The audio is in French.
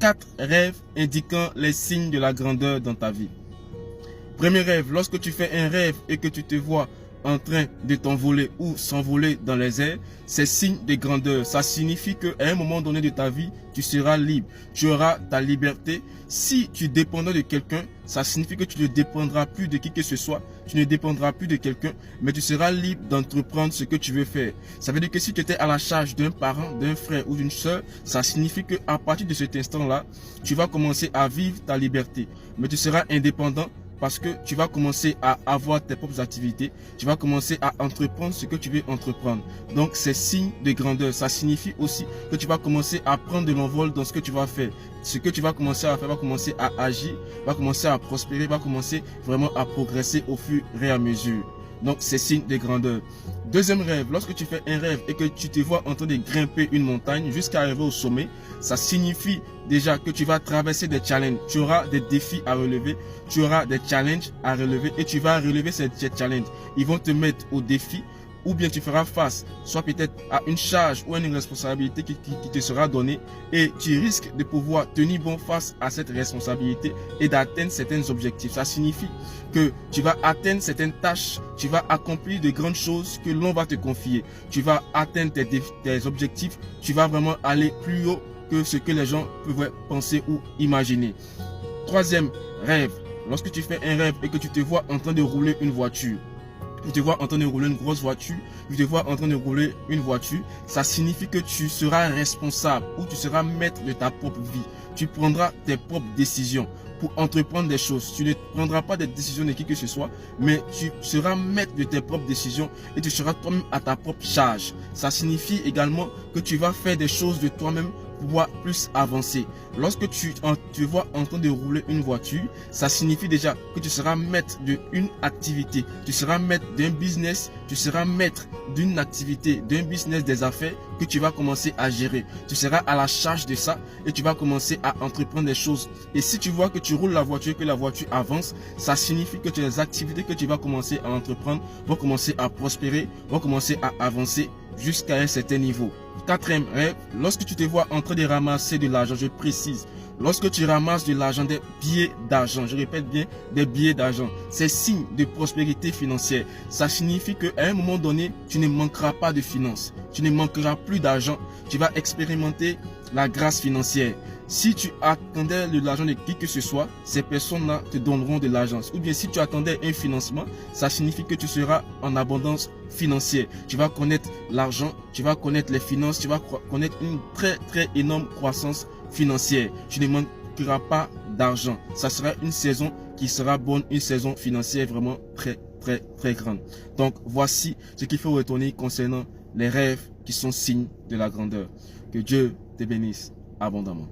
4 rêves indiquant les signes de la grandeur dans ta vie. Premier rêve, lorsque tu fais un rêve et que tu te vois en train de t'envoler ou s'envoler dans les airs, c'est signe de grandeur. Ça signifie qu'à un moment donné de ta vie, tu seras libre. Tu auras ta liberté. Si tu dépendais de quelqu'un, ça signifie que tu ne dépendras plus de qui que ce soit. Tu ne dépendras plus de quelqu'un, mais tu seras libre d'entreprendre ce que tu veux faire. Ça veut dire que si tu étais à la charge d'un parent, d'un frère ou d'une soeur, ça signifie qu'à partir de cet instant-là, tu vas commencer à vivre ta liberté. Mais tu seras indépendant, parce que tu vas commencer à avoir tes propres activités, tu vas commencer à entreprendre ce que tu veux entreprendre. Donc c'est signe de grandeur, ça signifie aussi que tu vas commencer à prendre de l'envol dans ce que tu vas faire. Ce que tu vas commencer à faire va commencer à agir, va commencer à prospérer, va commencer vraiment à progresser au fur et à mesure. Donc c'est signe de grandeur. Deuxième rêve, lorsque tu fais un rêve et que tu te vois en train de grimper une montagne jusqu'à arriver au sommet, ça signifie déjà que tu vas traverser des challenges. Tu auras des défis à relever, tu auras des challenges à relever et tu vas relever ces challenges. Ils vont te mettre au défi, ou bien tu feras face, soit peut-être à une charge ou à une responsabilité qui te sera donnée et tu risques de pouvoir tenir bon face à cette responsabilité et d'atteindre certains objectifs. Ça signifie que tu vas atteindre certaines tâches, tu vas accomplir de grandes choses que l'on va te confier. Tu vas atteindre tes objectifs, tu vas vraiment aller plus haut que ce que les gens pouvaient penser ou imaginer. Troisième rêve, lorsque tu fais un rêve et que tu te vois en train de rouler une voiture, tu te vois en train de rouler une grosse voiture, tu te vois en train de rouler une voiture, ça signifie que tu seras responsable ou tu seras maître de ta propre vie. Tu prendras tes propres décisions pour entreprendre des choses. Tu ne prendras pas des décisions de qui que ce soit, mais tu seras maître de tes propres décisions et tu seras toi-même à ta propre charge. Ça signifie également que tu vas faire des choses de toi-même pour pouvoir plus avancer. Lorsque tu te vois en train de rouler une voiture, ça signifie déjà que tu seras maître d'une activité, tu seras maître d'un business, tu seras maître d'une activité, d'un business, des affaires que tu vas commencer à gérer. Tu seras à la charge de ça et tu vas commencer à entreprendre des choses. Et si tu vois que tu roules la voiture, que la voiture avance, ça signifie que les activités que tu vas commencer à entreprendre vont commencer à prospérer, vont commencer à avancer jusqu'à un certain niveau. Quatrième rêve, lorsque tu te vois en train de ramasser de l'argent, je précise, lorsque tu ramasses de l'argent, des billets d'argent, je répète bien, des billets d'argent, c'est signe de prospérité financière. Ça signifie qu'à un moment donné, tu ne manqueras pas de finances, tu ne manqueras plus d'argent, tu vas expérimenter la grâce financière. Si tu attendais de l'argent de qui que ce soit, ces personnes-là te donneront de l'argent. Ou bien si tu attendais un financement, ça signifie que tu seras en abondance financière. Tu vas connaître l'argent, tu vas connaître les finances, tu vas connaître une très énorme croissance financière. Tu ne manqueras pas d'argent. Ça sera une saison qui sera bonne, une saison financière vraiment très grande. Donc voici ce qu'il faut retenir concernant les rêves qui sont signes de la grandeur. Que Dieu te bénisse abondamment.